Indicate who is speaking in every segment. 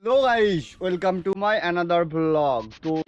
Speaker 1: Hello guys, welcome to my another vlog. So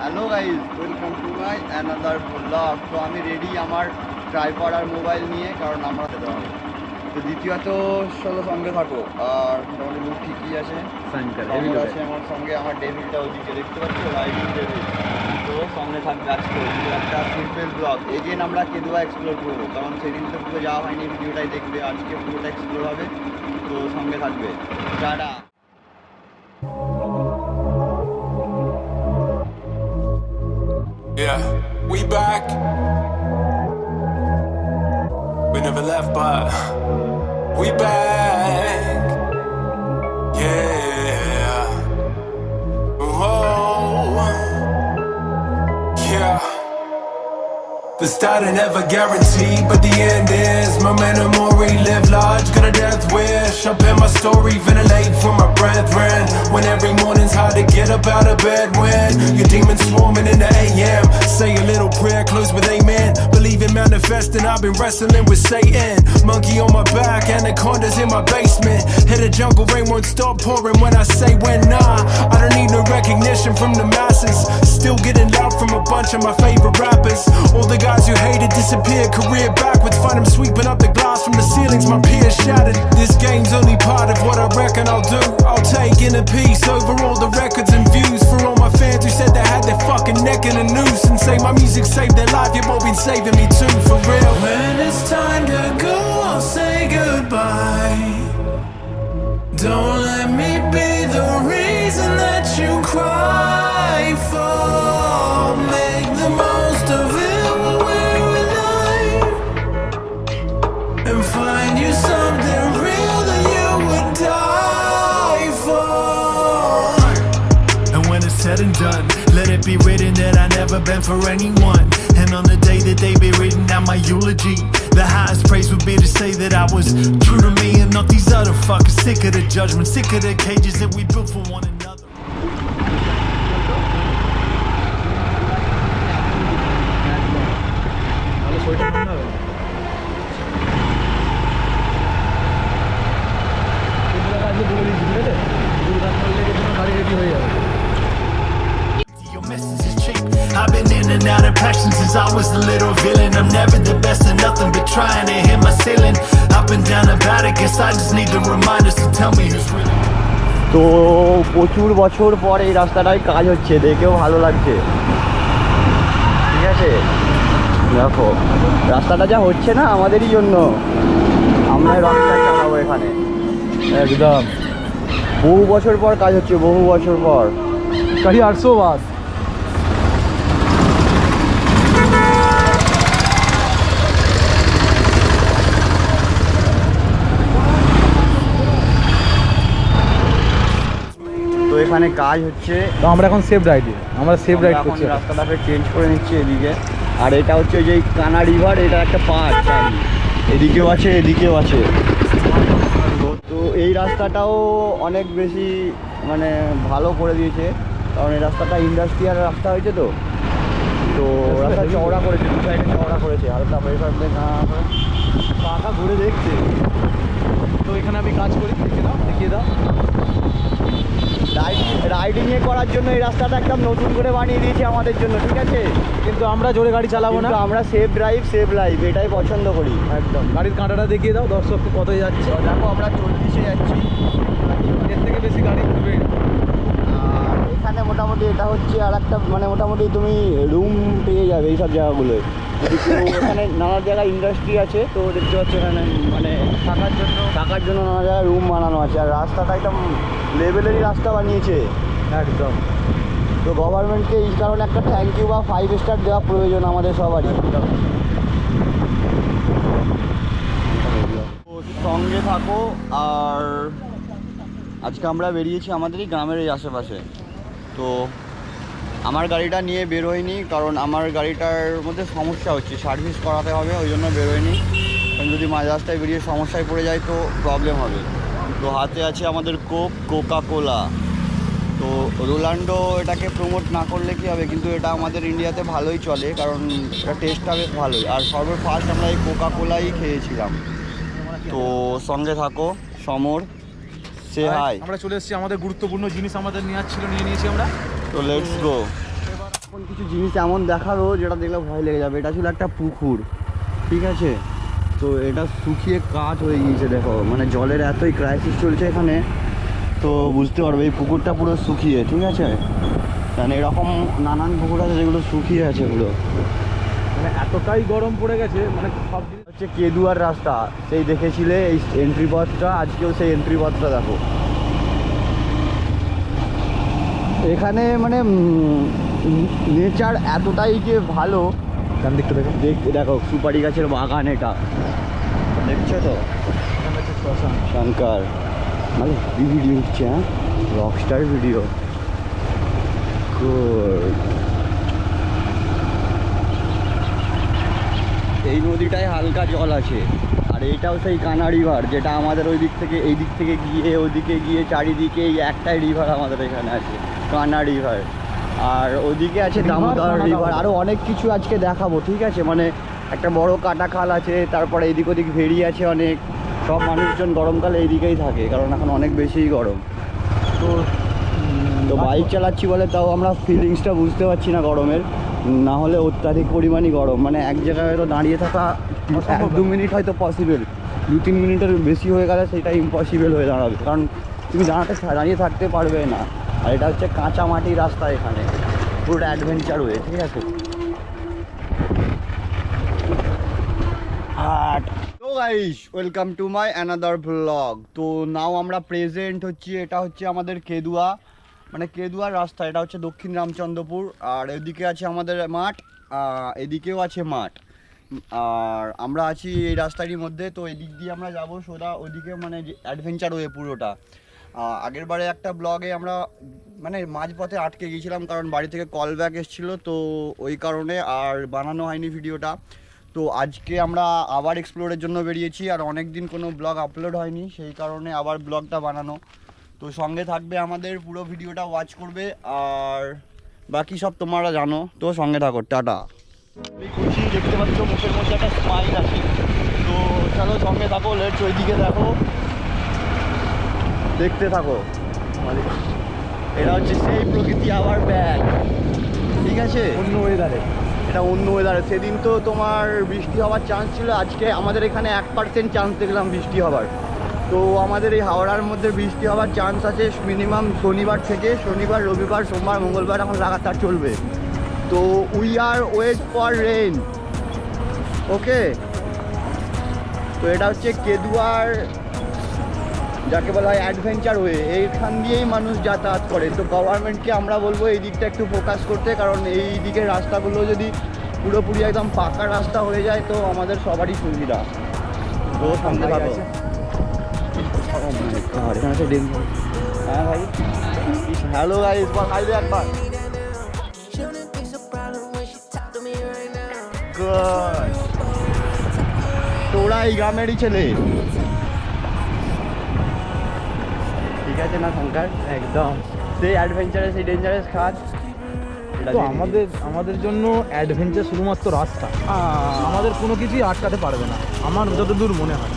Speaker 1: hello guys, welcome to my another vlog. তো আমি ready আমার tripod আর mobile নিয়ে, কারণ আমরা যেতে হবে। তো দ্বিতীয়ত চলো সঙ্গে থাকো। আর মোটামুটি মুখ ঠিকই আছে, ডেভিল আছে আমার সঙ্গে, আমার ডেভিলটা ওইদিকে দেখতে পাচ্ছি, রাইডিং ডেভিল। তো সঙ্গে থাকবে আজকে একটা সিম্পল ব্লগ। এগেন আমরা কেদুয়া এক্সপ্লোর করবো, কারণ সেদিন তো পুরো যাওয়া হয়নি, ভিডিওটাই দেখবে। আজকে পুরোটা এক্সপ্লোর হবে, তো সঙ্গে থাকবে। Tata.
Speaker 2: Yeah, we back. We never left, but we back. Yeah. Whoa. Yeah. The start ain't never guaranteed, but the end is. Momentum or relive large, got a death wish. Up in my story, ventilate for my brethren. When every morning's hard to get up out of bed. When your demons swarming in the AM. Say a little prayer, close with amen. Believe in manifesting, I've been wrestling with Satan. Monkey on my back, anacondas in my basement. Hit a jungle, rain won't stop pouring when I say when. Nah, I don't need no recognition from the masses. Still getting loud from a bunch of my favorite rappers. All the guys who hated disappeared, career backwards. Find them sweeping up the glass from the ceilings, my peers shattered. This game's only part of what I reckon I'll do. I'll take in a piece over all the records and views. For all my fans who said they had their fucking neck in a noose, and say my music saved their life, you've all been saving me too, for real. When it's time to go, I'll say goodbye. Don't let me be the reason that you cry for. Make the most of it while we're alive, and find you something real that you would die for. And when it's said and done, let it be written that I never been for anyone. And on the day that they be written down my eulogy, the highest praise would be to say that I was true to me and not these other fuckers. Sick of the judgment, sick of the cages that we built for one another. Your message is cheap. I've been in and out of passion since I was a little villain. I'm never the best at nothing but trying to hit my ceiling. Up and down about it, guess I just need the reminders to tell me who's really.
Speaker 1: তো প্রচুর বছর পর এই রাস্তাটায় কাজ হচ্ছে, দেখেও ভালো লাগছে। ঠিক আছে, দেখো রাস্তাটা যা হচ্ছে না আমাদেরই জন্য, আমরা রংটা চালাবো এখানে একদম। বহু বছর পর কাজ হচ্ছে, বহু বছর পর।
Speaker 3: कहीं 800 बाद
Speaker 1: তো এখানে কাজ হচ্ছে,
Speaker 3: তো আমরা এখন সেফ রাইড করছি।
Speaker 1: রাস্তাটাকে চেঞ্জ করে নিচ্ছি এদিকে। আর এটা হচ্ছে যে কানা রিভার, এটা একটা পার্ট, এদিকেও আছে এদিকেও আছে। তো এই রাস্তাটাও অনেক বেশি মানে ভালো করে দিয়েছে, কারণ এই রাস্তাটা ইন্ডাস্ট্রিয়াল রাস্তা হয়েছে। তো তো রাস্তা চওড়া করেছে, দু সাইডে চওড়া করেছে, হালকা পাখা ঘুরে দেখছে।
Speaker 3: তো এখানে আমি কাজ করি, দেখিয়ে দাও।
Speaker 1: রাইডিংয়ে করার জন্য এই রাস্তাটা একদম নতুন করে বানিয়ে দিয়েছে আমাদের জন্য, ঠিক আছে?
Speaker 3: কিন্তু আমরা জোরে গাড়ি চালাবো না,
Speaker 1: কিন্তু আমরা সেফ ড্রাইভ সেভ লাইফ এটাই পছন্দ করি।
Speaker 3: একদম। গাড়ির কাঁটাটা দেখিয়ে দাও দর্শককে কতই যাচ্ছে।
Speaker 1: তো দেখো আমরা 40-এ যাচ্ছি,
Speaker 3: এর থেকে বেশি গাড়ি ঘুরবে।
Speaker 1: আর এখানে মোটামুটি এটা হচ্ছে আর একটা মানে মোটামুটি তুমি রুম পেয়ে যাবে এইসব জায়গাগুলোয়। যদি কেউ এখানে নানা জায়গায় ইন্ডাস্ট্রি আছে, তো দেখতে পাচ্ছি এখানে মানে থাকার জন্য নানা জায়গায় রুম বানানো আছে। আর রাস্তাটা একদম লেভেলেরই রাস্তা বানিয়েছে
Speaker 3: একদম।
Speaker 1: তো গভর্নমেন্টকে এই কারণে একটা থ্যাংক ইউ বা 5 স্টার দেওয়া প্রয়োজন আমাদের সবারই। সঙ্গে থাকো। আর আজকে আমরা বেরিয়েছি আমাদেরই গ্রামের এই আশেপাশে। তো আমার গাড়িটা নিয়ে বেরোয়নি, কারণ আমার গাড়িটার মধ্যে সমস্যা হচ্ছে, সার্ভিস করাতে হবে, ওই জন্য বেরোয়নি। কারণ যদি মাঝ রাস্তায় বেরিয়ে সমস্যায় পড়ে যায় তো প্রবলেম হবে। তো হাতে আছে আমাদের কোকা কোলা। তো রোলান্ডো এটাকে প্রমোট না করলে কী হবে, কিন্তু এটা আমাদের ইন্ডিয়াতে ভালোই চলে, কারণ এটা টেস্টটা বেশ ভালোই। আর ফার্স্ট আমরা এই কোকা কোলাই খেয়েছিলাম। তো সঙ্গে থাকো। সমর, সে হাই।
Speaker 3: আমরা চলে এসেছি, আমাদের গুরুত্বপূর্ণ জিনিস আমাদের নেওয়ার ছিল, নিয়ে নিয়েছি আমরা।
Speaker 1: তো লেটস গো। এখন কিছু জিনিস এমন দেখাবো যেটা দেখলে ভয় লেগে যাবে। এটা ছিল একটা পুকুর, ঠিক আছে? তো এটা শুকিয়ে কাঠ হয়ে গিয়েছে, দেখো মানে জলের এতই ক্রাইসিস চলছে এখানে। তো বুঝতে পারবে এই পুকুরটা পুরো শুকিয়ে, ঠিক আছে? মানে এরকম নানান পুকুর আছে যেগুলো শুকিয়ে আছে পুরো।
Speaker 3: মানে এতটাই গরম পড়ে গেছে, মানে সব জিনিস
Speaker 1: হচ্ছে কেদুয়ার রাস্তা, সেই দেখেছিলে এই এন্ট্রি পথটা, আজকেও সেই এন্ট্রি পথটা দেখো। এখানে মানে নেচার এতটাই যে ভালো।
Speaker 3: ডান দিকটা দেখো,
Speaker 1: দেখো সুপারি গাছের বাগান, এটা দেখছো তো? শঙ্কর মানে ভিডিও হচ্ছে, হ্যাঁ, রকস্টার ভিডিও। এই নদীটায় হালকা জল আছে। আর এইটাও সেই কানা রিভার, যেটা আমাদের ওই দিক থেকে এই দিক থেকে গিয়ে ওদিকে গিয়ে চারিদিকে এই একটাই রিভার আমাদের এখানে আছে, কানা রিভার। আর ওদিকে আছে দামোদর রিভার। আরও অনেক কিছু আজকে দেখাবো, ঠিক আছে? মানে একটা বড় কাটা খাল আছে, তারপরে এদিক ওদিক ভেড়ি আছে অনেক। সব মানুষজন গরমকালে এইদিকেই থাকে, কারণ এখন অনেক বেশিই গরম। তো বাইক চালাচ্ছি বলে তাও আমরা ফিলিংসটা বুঝতে পারছি না গরমের, না হলে অত্যাধিক পরিমাণই গরম। মানে এক জায়গায় হয়তো দাঁড়িয়ে থাকা 1-2 মিনিট হয়তো পসিবল, 2-3 মিনিটের বেশি হয়ে গেলে সেটা ইম্পসিবল হয়ে দাঁড়াবে, কারণ তুমি দাঁড়িয়ে থাকতে পারবে না। আর এটা হচ্ছে কাঁচা মাটির রাস্তা, এখানে পুরোটা অ্যাডভেঞ্চার ওয়ে, ঠিক আছে? তো guys, welcome to my another blog. তো নাও আমরা প্রেজেন্ট হচ্ছি, এটা হচ্ছে আমাদের কেদুয়া, মানে কেদুয়ার রাস্তা। এটা হচ্ছে দক্ষিণ রামচন্দ্রপুর। আর এদিকে আছে আমাদের মাঠ, এদিকেও আছে মাঠ। আর আমরা আছি এই রাস্তাটির মধ্যে। তো এদিক দিয়ে আমরা যাবো সোজা ওদিকে, মানে অ্যাডভেঞ্চার ওয়ে পুরোটা। আগের বারে একটা ব্লগে আমরা মানে মাঝপথে আটকে গিয়েছিলাম, কারণ বাড়ি থেকে কল ব্যাক এসেছিলো, তো ওই কারণে আর বানানো হয়নি ভিডিওটা। তো আজকে আমরা আবার এক্সপ্লোরের জন্য বেরিয়েছি, আর অনেক দিন কোনো ব্লগ আপলোড হয়নি, সেই কারণে আবার ব্লগটা বানানো। তো সঙ্গে থাকবে আমাদের, পুরো ভিডিওটা ওয়াচ করবে, আর বাকি সব তোমরা জানো। তো সঙ্গে থাকো, টাটা। আমি খুশি, দেখতে পাচ্ছ মুখের মধ্যে একটা স্মাইল আছে। তো চলো সঙ্গে থাকো, লেটস ওইদিকে দেখো, দেখতে থাকো। এটা হচ্ছে সেই প্রকৃতি আবার ব্যাক, ঠিক আছে?
Speaker 3: অন্য ওয়েদারে,
Speaker 1: এটা অন্য ওয়েদারে। সেদিন তো তোমার বৃষ্টি হওয়ার চান্স ছিল, আজকে আমাদের এখানে 1% চান্স দেখলাম বৃষ্টি হওয়ার। তো আমাদের এই হাওড়ার মধ্যে বৃষ্টি হওয়ার চান্স আছে মিনিমাম শনিবার থেকে। শনিবার, রবিবার, সোমবার, মঙ্গলবার এখন লাগাতার চলবে। তো we are wait for rain, okay? তো এটা হচ্ছে কেদুয়ার, যাকে বলা হয় অ্যাডভেঞ্চার ওয়ে। এইখান দিয়েই মানুষ যাতায়াত করে। তো গভর্নমেন্টকে আমরা বলবো এই দিকটা একটু ফোকাস করতে, কারণ এই দিকের রাস্তাগুলো যদি পুরোপুরি একদম পাকা রাস্তা হয়ে যায় তো আমাদের সবারই সুবিধা। তো সঙ্গে থাকো। হ্যাঁ ভাই, হ্যালো গাইস, হাই দে একবার। তোরা এই গ্রামেরই ছেলে, ঠিক আছে না শঙ্কর?
Speaker 3: একদম।
Speaker 1: সেই অ্যাডভেঞ্চারাস, সেই ডেঞ্জারাস খাত।
Speaker 3: তো আমাদের জন্য অ্যাডভেঞ্চার শুধুমাত্র রাস্তা, আমাদের কোনো কিছুই আটকাতে পারবে না, আমার যতদূর মনে হয়।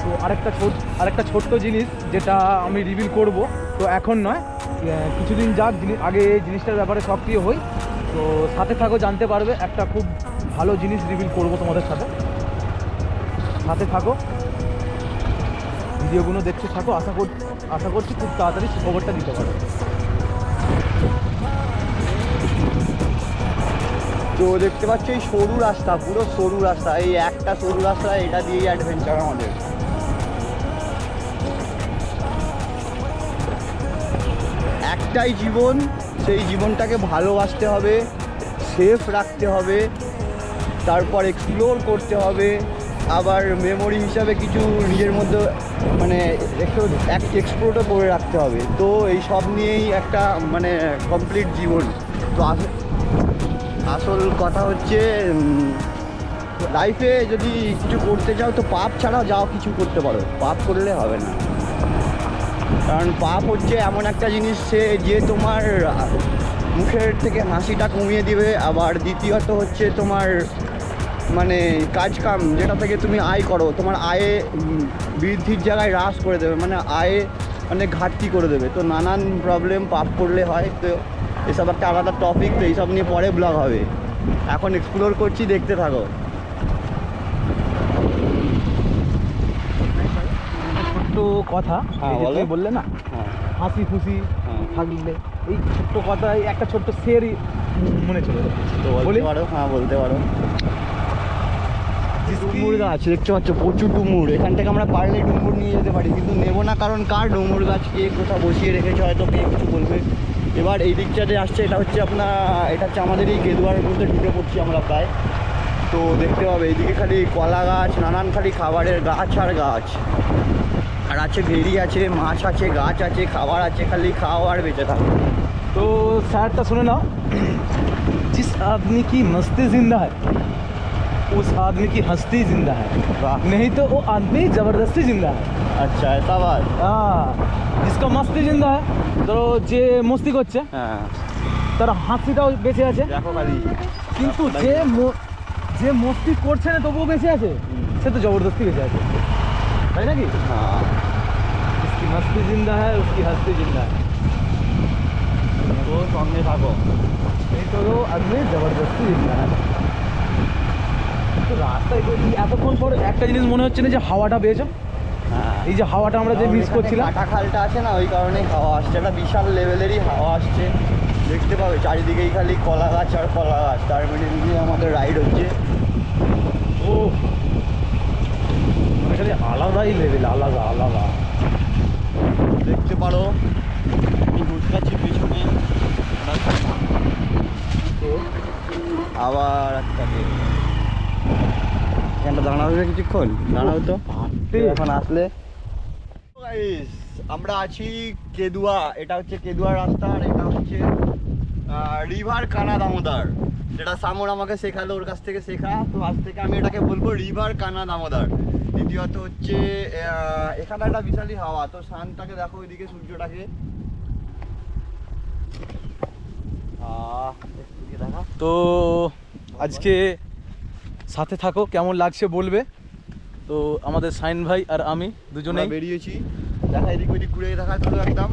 Speaker 3: তো আরেকটা ছোট্ট জিনিস যেটা আমি রিভিল করব, তো এখন নয়, কিছুদিন যাক আগে এই জিনিসটার ব্যাপারে সক্রিয় হই। তো সাথে থাকো, জানতে পারবে, একটা খুব ভালো জিনিস রিভিল করব তোমাদের সাথে থাকো, ভিডিওগুলো দেখতে থাকো। আশা করছি খুব তাড়াতাড়ি খবরটা দিতে পারো।
Speaker 1: তো দেখতে পাচ্ছ এই সরু রাস্তা, পুরো সরু রাস্তা, এই একটা সরু রাস্তা, এটা দিয়েই অ্যাডভেঞ্চার আমাদের। একটাই জীবন, সেই জীবনটাকে ভালোবাসতে হবে, সেফ রাখতে হবে, তারপর এক্সপ্লোর করতে হবে, আবার মেমোরি হিসাবে কিছু নিজের মধ্যে মানে একটু এক্সপ্লোরও করে রাখতে হবে। তো এই সব নিয়েই একটা মানে কমপ্লিট জীবন। তো আসল কথা হচ্ছে লাইফে যদি কিছু করতে চাও তো পাপ ছাড়াও যাও কিছু করতে পারো, পাপ করলে হবে না। কারণ পাপ হচ্ছে এমন একটা জিনিস যে তোমার মুখের থেকে হাসিটা কমিয়ে দিবে। আবার দ্বিতীয়ত হচ্ছে তোমার মানে কাজ কাম যেটা থেকে তুমি আয় করো, তোমার আয়ে বৃদ্ধির জায়গায় হ্রাস করে দেবে, মানে আয়ে মানে ঘাটতি করে দেবে। তো নানান প্রবলেম পাপ করলে হয়। তো এসব একটা আলাদা টপিক, তো এইসব নিয়ে পরে ব্লগ হবে। এখন এক্সপ্লোর করছি, দেখতে থাকো।
Speaker 3: ছোট্ট কথা,
Speaker 1: হ্যাঁ, বলো।
Speaker 3: তুমি বললে না
Speaker 1: হ্যাঁ,
Speaker 3: হাসি খুশি
Speaker 1: হ্যাঁ।
Speaker 3: থাকলে, এই ছোট্ট কথায় একটা ছোট্ট শেয়ারই মনে চলে যাচ্ছে।
Speaker 1: তো বলতে পারো, হ্যাঁ বলতে পারো। ডুমুর গাছ দেখতে পাচ্ছ, প্রচুর ডুমুর। এখান থেকে আমরা পারলে ডুমুর নিয়ে যেতে পারি, কিন্তু নেবো না, কারণ কার ডুমুর গাছ কে কোথাও বসিয়ে রেখেছে, হয়তো কে কিছু বলবে। এবার এই দিকটাতে আসছে, এটা হচ্ছে আমাদের এই গেদুয়ার মধ্যে ঢুকে পড়ছি আমরা প্রায়। তো দেখতে পাবে এইদিকে খালি কলা গাছ, নানান খালি খাবারের গাছ আর গাছ, আর আছে ভেড়ি আছে, মাছ আছে, গাছ আছে, খাবার আছে, খালি খাও আর বেঁচে থাকো।
Speaker 3: तो शायरটা শুনে নাও, जिस आदमी की मस्ती जिंदा है उस आदमी की हस्ती जिंदा है, नहीं तो वो आदमी जबरदस्ती जिंदा है।
Speaker 1: আচ্ছা, এটা বাদ।
Speaker 3: हाँ, जिसका मस्ती जिंदा है, তো যে মস্তি করছে
Speaker 1: হ্যাঁ,
Speaker 3: তার হাসিটাও বেঁচে আছে,
Speaker 1: দেখো খালি।
Speaker 3: কিন্তু যে মস্তি করছে না তবুও বেঁচে আছে, সে তো জবরদস্তি বেঁচে আছে, তাই নাকি?
Speaker 1: হ্যাঁ,
Speaker 3: जिसकी मस्ती जिंदा है उसकी हस्ती जिंदा है,
Speaker 1: তো সঙ্গে থাকো।
Speaker 3: नहीं तो वो आदमी जबरदस्ती जिंदा है। তো রাস্তায় এতক্ষণ পর একটা জিনিস মনে হচ্ছে না যে হাওয়াটা পেয়েছো,
Speaker 1: হ্যাঁ,
Speaker 3: এই যে হাওয়াটা আমরা যে মিস করছিলাম,
Speaker 1: কাটা খালটা আছে না, ওই কারণেই হাওয়া আসছে, একটা বিশাল লেভেলেরই হাওয়া আসছে। দেখতে পাবে চারিদিকেই খালি কলা গাছ আর কলা গাছ, তার মানে দিয়ে আমাদের রাইড হচ্ছে।
Speaker 3: ও মানে খালি আলাদাই লেভেল, আলাদা।
Speaker 1: দেখতে পারো আমি ঘুরকাচ্ছি পিছনে, তো আবার একটা এখানটা দাঁড়াবে কিছুক্ষণ, দাঁড়াও তো এখন আসলে। আমরা আছি কেদুয়া, এটা হচ্ছে কেদুয়া রাস্তা, আর এটা হচ্ছে রিভার কানা দামোদর, যেটা সামর আমাকে শেখালো, ওর কাছ থেকে শেখা। তো আজ থেকে আমি এটাকে বলবো রিভার কানা দামোদর। দ্বিতীয়ত হচ্ছে এখানে একটা বিশালই হাওয়া, তো সানটাকে দেখো ওইদিকে, সূর্যটাকে দেখা।
Speaker 3: তো আজকে সাথে থাকো, কেমন লাগছে বলবে। তো আমাদের সাইন ভাই আর আমি দুজনেই
Speaker 1: বেরিয়েছি, দেখা এদিক ওইদিক ঘুরে দেখা শুধু একদম।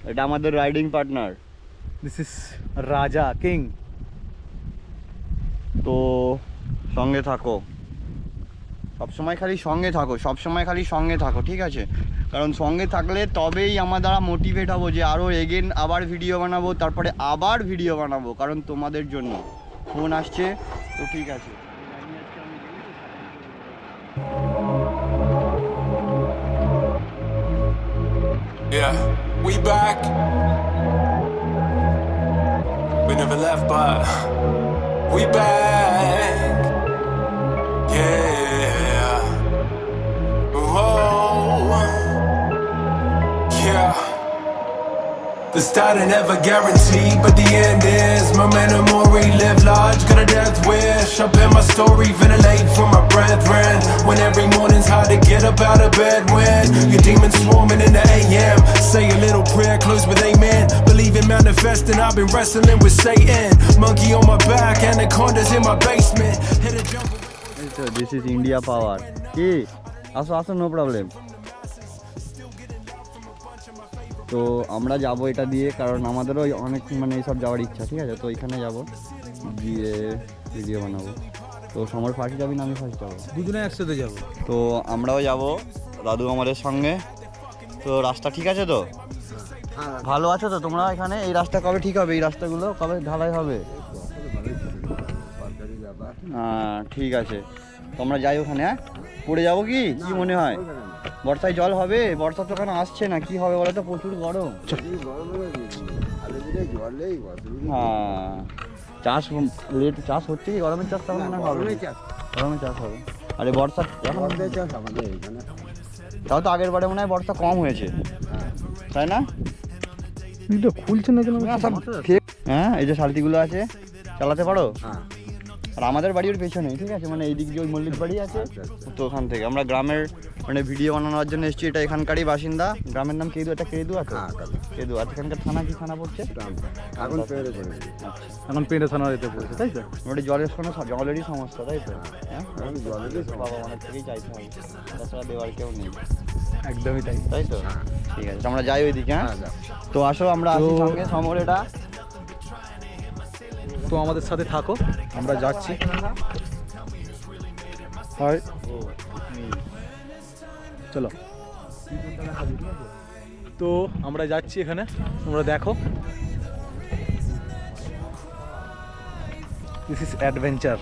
Speaker 1: এটা আমাদের রাইডিং পার্টনার,
Speaker 3: দিস ইজ রাজা কিং।
Speaker 1: তো সঙ্গে থাকো, সবসময় খালি সঙ্গে থাকো, সবসময় খালি সঙ্গে থাকো, ঠিক আছে? কারণ সঙ্গে থাকলে তবেই আমার দ্বারা মোটিভেট হবো যে আরও এগেন আবার ভিডিও বানাবো, তারপরে আবার ভিডিও বানাবো, কারণ তোমাদের জন্য। ফোন আসছে, তো ঠিক আছে।
Speaker 2: Yeah, we back. We never left, but we back. Yeah. Whoa. Yeah. The start ain't never guaranteed, but the end is. Momentum or relive large, got a death wish. Up in my story, ventilate for my brethren. When every morning's hard to get up out of bed. When your demons swarming in the AM. Say a little prayer, close with amen. Believe in manifesting, I've been wrestling with Satan. Monkey on my back, anacondas in my basement. Hit a jungle.
Speaker 1: তো this is India পাওয়ার। কি আসো আসো, no problem. তো আমরা যাব এটা দিয়ে, কারণ আমাদেরও অনেক মানে এইসব যাওয়ার ইচ্ছা, ঠিক আছে? তো এখানে যাব, গিয়ে ভিডিও বানাবো। তো সমর ফার্স্ট যাবি না আমি ফার্স্ট যাবো?
Speaker 3: দুজনে একসাথে যাবো।
Speaker 1: তো আমরাও যাব, দাদু আমাদের সঙ্গে। তো রাস্তা ঠিক আছে তো? ভালো আছে তো তোমরা এখানে? এই রাস্তা কবে ঠিক হবে? এই রাস্তাগুলো কবে ঢালাই হবে? হ্যাঁ ঠিক আছে, তোমরা যাই ওখানে। হ্যাঁ, পড়ে যাবো কি কি মনে হয়? বর্ষায় জল হবে? বর্ষা তো ওখানে আসছে না, কি হবে বলো তো? প্রচুর গরম। হ্যাঁ, চাষ লেট চাষ হচ্ছে কি? গরমের চাষ তখন না হবে? গরমের চাষ হবে। আরে বর্ষা তাও তো আগের বারে মনে হয় বর্ষা কম হয়েছে, তাই না?
Speaker 3: খুলছে না কেন?
Speaker 1: হ্যাঁ, এই যে শালটিগুলো আছে, চালাতে পারো? আর আমাদের বাড়ির পেছনে, ঠিক আছে, মানে এইদিক দিয়ে ওই মল্লিক বাড়ি আছে, তো ওখান থেকে আমরা গ্রামের মানে ভিডিও বানানোর জন্য এসেছি। এটা এখানকারই বাসিন্দা। গ্রামের নাম কেদু। এটা কেদু আছে, কেদু। আর এখানকার থানা কি থানা পড়ছে?
Speaker 3: এখন পেঁড়ে থানা যেতে পড়েছে, তাই তো?
Speaker 1: ওটা জলের কোনো জলেরই সমস্যা, তাই তো? হ্যাঁ, বাবা অনেক থেকেই চাইতে হবে, তাছাড়া দেওয়ার কেউ নেই।
Speaker 3: একদমই তাই,
Speaker 1: তাই তো? ঠিক আছে, আমরা যাই ওইদিকে। হ্যাঁ, তো আসো আমরা আসি সঙ্গে। সমর এটা
Speaker 3: তো আমাদের সাথে থাকো, আমরা যাচ্ছি। হয় চলো, তো আমরা যাচ্ছি এখানে, তোমরা দেখো। This is adventure.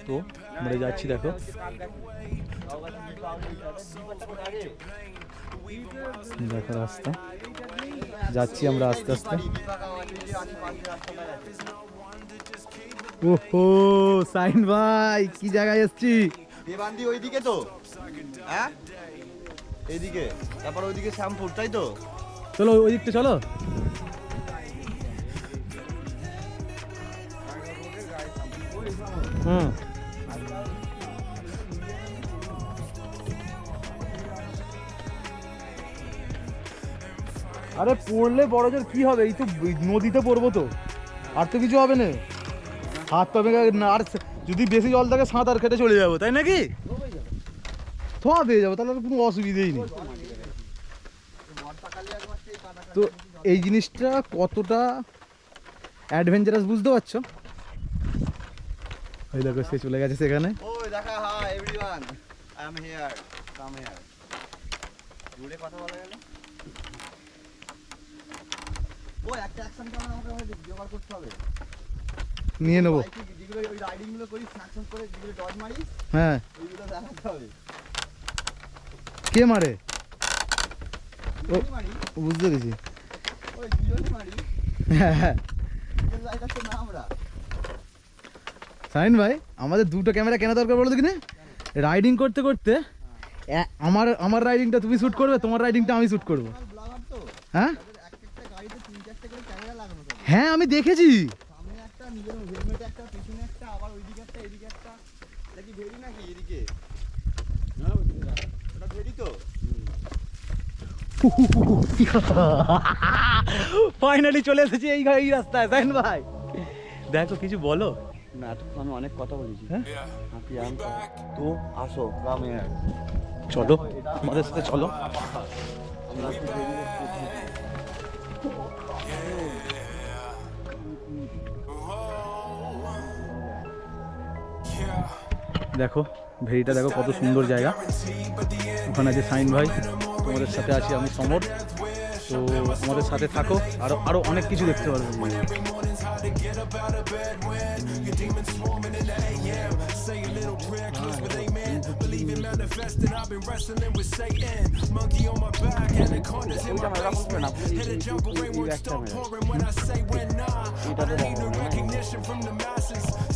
Speaker 3: তো আমরা যাচ্ছি, দেখো। দেখো রাস্তা, যাচ্ছি আমরা আস্তে আস্তে। ওহো সাইন ভাই, কি জায়গায় এসছি?
Speaker 1: দেবান্দি ওইদিকে তো? হ্যাঁ, এইদিকে, তারপর ওইদিকে শ্যামপুর, তাই তো?
Speaker 3: চলো ওই দিকটা চলো। হুম, আরে পড়লে বড় জোর কি হবে? এই তো নদীতে পড়বো, তো আর তো কিছু হবে না। হাত পা ভেঙে আর যদি বেশি জল থাকে সাঁতার কেটে চলে যাবো, তাই নাকি? থোয়া পেয়ে যাবো, তাহলে কোনো অসুবিধেই নেই। তো এই জিনিসটা কতটা অ্যাডভেঞ্চারাস বুঝতে পারছো? ওই দেখো সে চলে গেছে সেখানে।
Speaker 1: ওই দেখা, hi everyone, I am here, come here. দূরে কথা বলা গেল। ওই একটা অ্যাকশন ক্যামেরা আমাকে জোগাড় করতে হবে,
Speaker 3: নিয়ে নেবো।
Speaker 1: যেগুলো ওই রাইডিং গুলো করি, স্ন্যাকশন করে যেগুলো ডট মারি,
Speaker 3: হ্যাঁ,
Speaker 1: ওইগুলো দেখাতে হবে।
Speaker 3: কে মারে? ও
Speaker 1: মারি,
Speaker 3: বুঝতে পেরেছি।
Speaker 1: ওই দুজনে মারি।
Speaker 3: হ্যাঁ,
Speaker 1: দেখাচ্ছে না আমরা।
Speaker 3: সাইন ভাই, আমাদের দুটো ক্যামেরা কেনা দরকার বলো তো কিনা? রাইডিং করতে করতে আমার রাইডিংটা তুমি শুট করবে, তোমার রাইডিংটা আমি শুট করবো।
Speaker 1: ব্লগার তো,
Speaker 3: হ্যাঁ
Speaker 1: একটা গাড়িতে 3-4টে করে ক্যামেরা লাগানো থাকে।
Speaker 3: হ্যাঁ, আমি দেখেছি।
Speaker 1: সামনে একটা, নিজের হেলমেটে একটা, পিছনে একটা, আবার ওইদিকে একটা, এদিকে একটা। এটা কি ভেরি নাকি এদিকে? না, ওটা ভেরি তো।
Speaker 3: ফাইনালি চলে এসেছি এই রাস্তায়। সাইন ভাই দেখো, কিছু বলো
Speaker 1: না, এতক্ষণ আমি অনেক কথা বলেছি।
Speaker 3: হ্যাঁ,
Speaker 1: তো আসো গ্রামে,
Speaker 3: চলো আমাদের সাথে চলো।
Speaker 1: আমরা একটু বেরিয়ে
Speaker 3: দেখো ভেরিটা, দেখো কত সুন্দর জায়গা। ওখানে আছে সাইন ভাই, তোমাদের সাথে আছি আমি সমর। তো আমাদের সাথে থাকো, আরো অনেক কিছু দেখতে পারবে।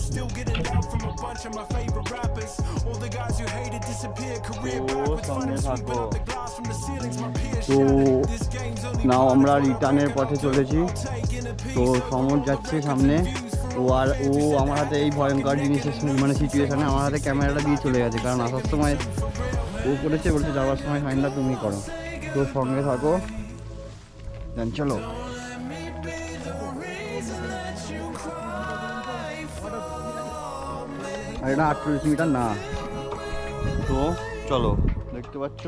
Speaker 2: Still getting love from a bunch of my favorite rappers. All the guys who hated disappeared, career backwards. Finally sweeping up the glass from the ceilings. My peers shattered. This game's only
Speaker 1: নাও আমরা রিটার্নের পথে চলেছি। তো সমর যাচ্ছে সামনে, ও আমার হাতে এই ভয়ঙ্কর জিনিসের মানে সিচুয়েশনে আমার হাতে ক্যামেরাটা দিয়ে চলে গেছে, কারণ আসার সময় ও করেছে, বলছে যাওয়ার সময় ফাইনটা তুমি করো। তো সঙ্গে থাকো, দেন চলো। আর এটা 48 মিটার না। তো চলো, দেখতে পাচ্ছ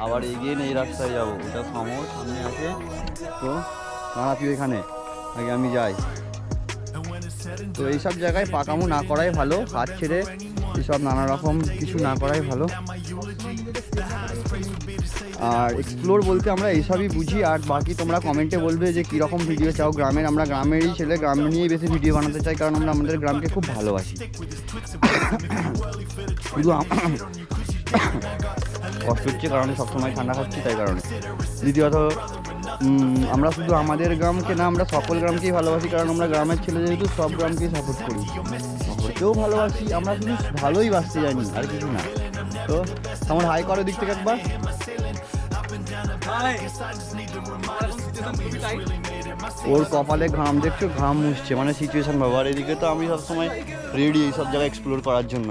Speaker 1: আবার এগিয়ে এই রাস্তায় যাবো, এটা সমর সামনে আছে। তো দাঁড়া তুই এখানে, আগে আমি যাই। তো এইসব জায়গায় পাকামো না করাই ভালো, কাজ ছেড়ে এসব নানা রকম কিছু না করাই ভালো। আর এক্সপ্লোর বলতে আমরা এইসবই বুঝি। আর বাকি তোমরা কমেন্টে বলবে যে কীরকম ভিডিও চাও গ্রামের। আমরা গ্রামেরই ছেলে, গ্রাম নিয়েই বেশি ভিডিও বানাতে চাই, কারণ আমরা আমাদের গ্রামকে খুব ভালোবাসি। শুধু কষ্ট হচ্ছে কারণে সবসময় ঠান্ডা খাচ্ছি, তাই কারণে। দ্বিতীয়ত আমরা শুধু আমাদের গ্রামকে না, আমরা সকল গ্রামকেই ভালোবাসি, কারণ আমরা গ্রামের ছেলে যেহেতু সব গ্রামকেই সাপোর্ট করি। শহরকেও ভালোবাসি, আমরা শুধু ভালোই বাসতে জানি, আর কিছু না। তো আমার হাই করো দিক থেকে একবার। ওর কপালে ঘাম দেখছো, ঘাম মুছছে, মানে সিচুয়েশন ভাবো। আর এদিকে তো আমি সবসময় রেডি এইসব জায়গায় এক্সপ্লোর করার জন্য।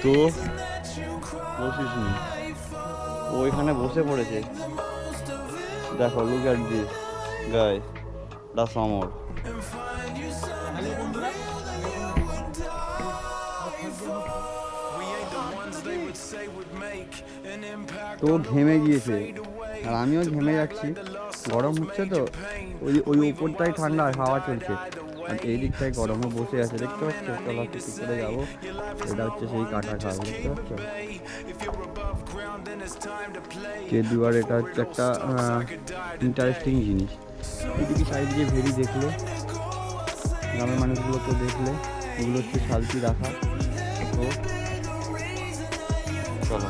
Speaker 1: তো বসিস নি, ও এখানে বসে পড়েছে, দেখো, লুক অ্যাট দিস গাই, দা সমর। তো ঘেমে গিয়েছে, আর আমিও ঘেমে যাচ্ছি, গরম হচ্ছে। তো ওই উপরটাই ঠান্ডা, হাওয়া চলছে, আর এই দিকটায় গরমও বসে আছে, দেখতে পাচ্ছ। চলো কিছু করে যাবো, এটা হচ্ছে সেই কাটা খাল, দেখতে পাচ্ছ কেদুয়ার। এটা হচ্ছে একটা ইন্টারেস্টিং জিনিস। এদিকে সাইড দিয়ে ভেরি দেখলে, গ্রামের মানুষগুলোকে দেখলে, এগুলো হচ্ছে শালতি রাখা। তো চলো,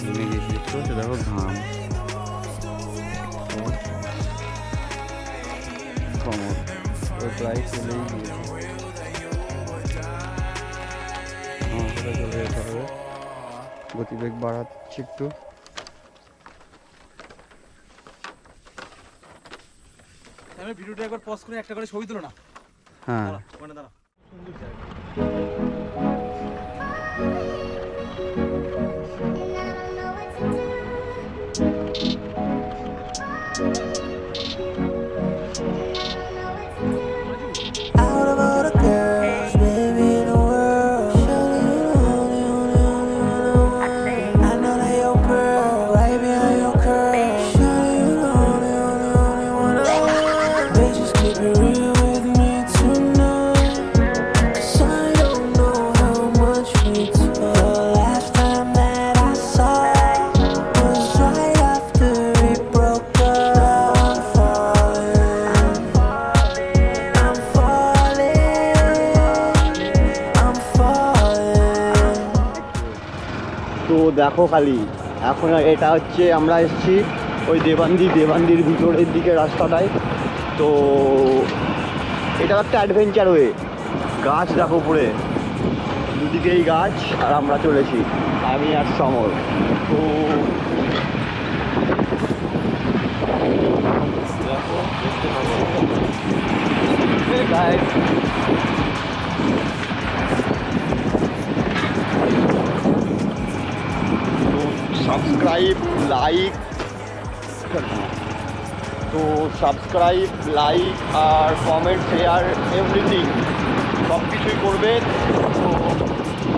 Speaker 1: ঘেমে গেছি, দেখতে পাচ্ছ, দেখো ঘাম। সমর তো প্রায় চলেই গিয়েছে, চলে যেতে হবে। গতিবেগ বাড়াচ্ছি একটু।
Speaker 3: আমি ভিডিওটা একবার পজ করে একটা করে ছবি তুলো না।
Speaker 1: হ্যাঁ,
Speaker 3: ওখানে দাঁড়া। সুন্দর জায়গা।
Speaker 4: Out of all the girls, baby, in the world, surely you're the only one. I know that your pearl, right behind your curl, surely you're the only one. Babe, just keep it real with me tonight, 'cause I don't know how much we took. The last time that I saw was right after we broke up. I'm falling, I'm falling.
Speaker 1: তো দেখো খালি, এখন এটা হচ্ছে আমরা এসেছি ওই দেবান্দির ভিতরের দিকে রাস্তাটায়। তো এটা একটা অ্যাডভেঞ্চার ওয়ে, গাছ দেখো উপরে, দুদিকেই গাছ, আর আমরা চলেছি, আমি আর সমর। তো দেখো, দেখতে পাবো। সাবস্ক্রাইব, লাইক, তো সাবস্ক্রাইব, লাইক আর কমেন্ট, শেয়ার, এভরিথিং সব কিছুই করবে। তো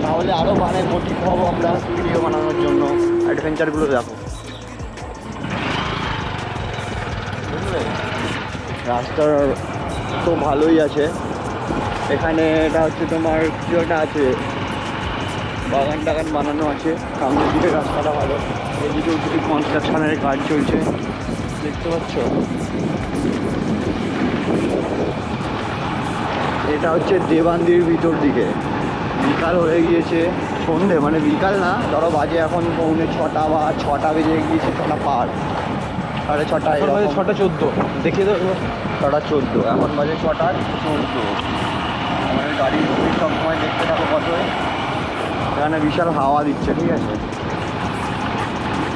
Speaker 1: তাহলে আরও মানে মোটিভ হবো আমরা ভিডিও বানানোর জন্য। অ্যাডভেঞ্চারগুলো দেখো, বুঝলে? রাস্তার তো ভালোই আছে এখানে। এটা হচ্ছে তোমার কিছু একটা আছে, বাগান টাগান বানানো আছে। সামনের দিকে রাস্তাটা ভালো, এদিকেও কিছু কনস্ট্রাকশনের কাজ চলছে, দেখতে পাচ্ছ। এটা হচ্ছে দেবান্দির ভিতর দিকে। বিকাল হয়ে গিয়েছে, সন্ধে মানে বিকাল না, ধরো বাজে এখন 6:45 বা 6টা বেজে গিয়েছে, 6টা পার, 6:30,
Speaker 3: 6:14 দেখিয়ে দেবো।
Speaker 1: 6:14, এখন বাজে 6:14। আমাদের গাড়ি সব সময় দেখতে থাকো কত। এখানে বিশাল হাওয়া দিচ্ছে, ঠিক আছে,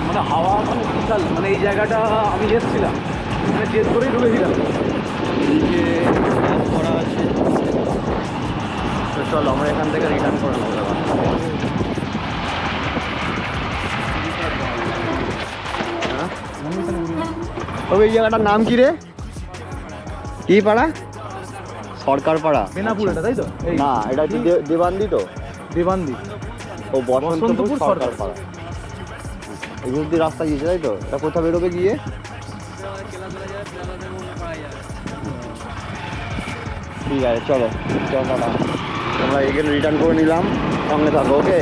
Speaker 3: মানে হাওয়া মানে বিশাল, মানে এই জায়গাটা আমি এসেছিলাম, মানে জেদ করেই ঢুকেছিলাম।
Speaker 1: এদিকে করা আছে। তো চলো আমরা এখান থেকে রিটার্ন করে নেবো। তবে এই জায়গাটার নাম কি রে? কি পাড়া? সরকার পাড়া।
Speaker 3: বেনাপুর এটা, তাই তো? এই
Speaker 1: না, এটা হচ্ছে দেবান্দি তো।
Speaker 3: দেবান্দি।
Speaker 1: ও বসন্তপুর
Speaker 3: বসন্তপুর
Speaker 1: সরকার পাড়া। এই অব্দি রাস্তা গিয়েছে তাই তো? এটা কোথা বেরোবে গিয়ে? ঠিক আছে, চলো চলো দাদা, আমরা এখানে রিটার্ন করে নিলাম, সঙ্গে থাকো, ওকে।